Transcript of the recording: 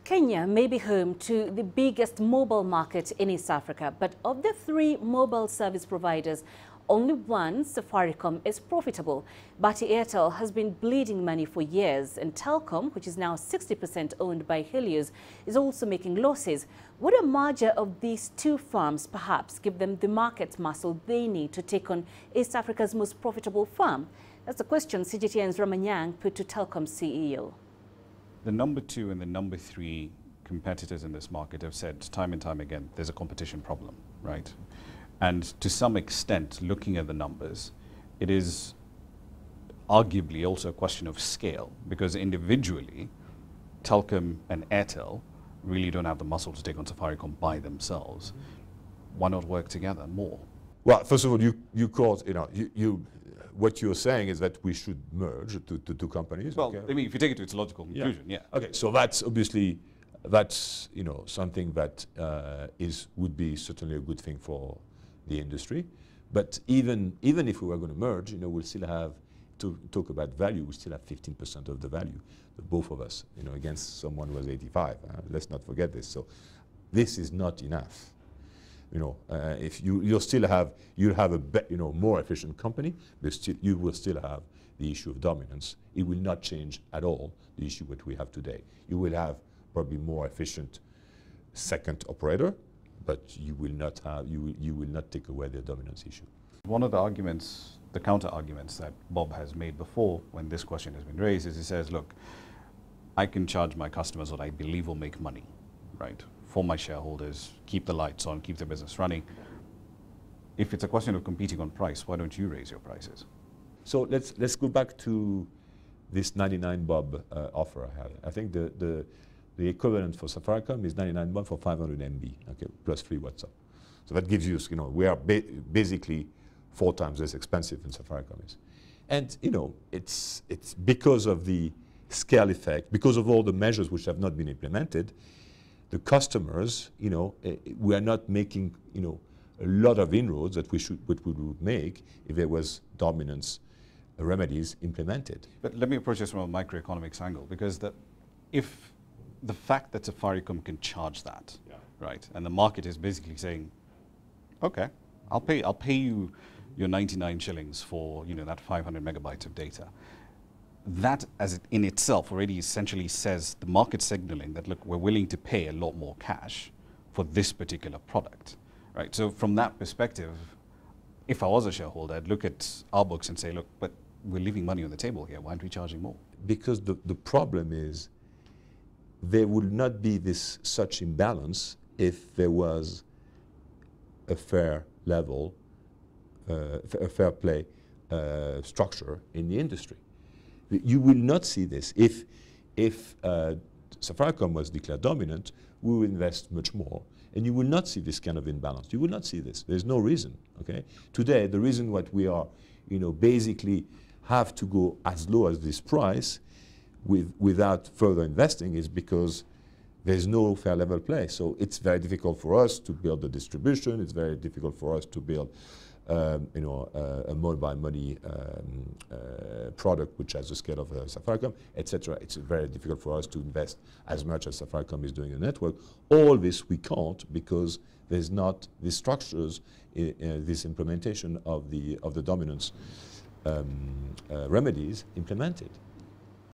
Kenya may be home to the biggest mobile market in East Africa, but of the three mobile service providers, only one, Safaricom, is profitable. Bharti Airtel has been bleeding money for years, and Telkom, which is now 60% owned by Helios, is also making losses. Would a merger of these two firms perhaps give them the market muscle they need to take on East Africa's most profitable firm? That's the question CGTN's Ramah Nyang put to Telkom's CEO. The number two and the number three competitors in this market have said time and time again, there's a competition problem, right? And to some extent, looking at the numbers, it is arguably also a question of scale, because individually, Telkom and Airtel really don't have the muscle to take on Safaricom by themselves. Why not work together more? Well, first of all, what you're saying is that we should merge to two companies. Well, okay? I mean, if you take it to its logical conclusion, yeah. Okay, so that's obviously, something that would be certainly a good thing for the industry. But even if we were going to merge, we'll still have, to talk about value, we still have 15% of the value, both of us, against someone who was 85. Let's not forget this. So this is not enough. If you'll have a more efficient company, but you will still have the issue of dominance. It will not change at all the issue that we have today. You will have probably more efficient second operator, but you will not take away the dominance issue. One of the arguments, the counter arguments that Bob has made before when this question has been raised is he says, look, I can charge my customers what I believe will make money, right? For my shareholders, keep the lights on, keep the business running. If it's a question of competing on price, why don't you raise your prices? So let's go back to this 99 bob offer I have. I think the equivalent for Safaricom is 99 bob for 500 MB, okay, plus free WhatsApp. So that gives you, we are basically 4 times less expensive than Safaricom is. And, it's because of the scale effect, because of all the measures which have not been implemented, the customers, we are not making, a lot of inroads that we would make if there was dominance remedies implemented. But let me approach this from a microeconomics angle, because if the fact that Safaricom can charge that, right, and the market is basically saying, okay, I'll pay you your 99 shillings for that 500 megabytes of data. That in itself already essentially says the market signaling that, look, we're willing to pay a lot more cash for this particular product, right? So from that perspective, if I was a shareholder, I'd look at our books and say, look, but we're leaving money on the table here. Why aren't we charging more? Because the problem is there would not be such imbalance if there was a fair level, a fair play structure in the industry. You will not see this. If Safaricom was declared dominant, we will invest much more, and you will not see this kind of imbalance. You will not see this. There's no reason. Okay. Today, the reason what we are, basically have to go as low as this price without further investing is because there's no fair level play. So it's very difficult for us to build the distribution. It's very difficult for us to build a mobile money product which has the scale of Safaricom, etc. It's very difficult for us to invest as much as Safaricom is doing in the network. All this we can't because there's not the structures, this implementation of the dominance remedies implemented.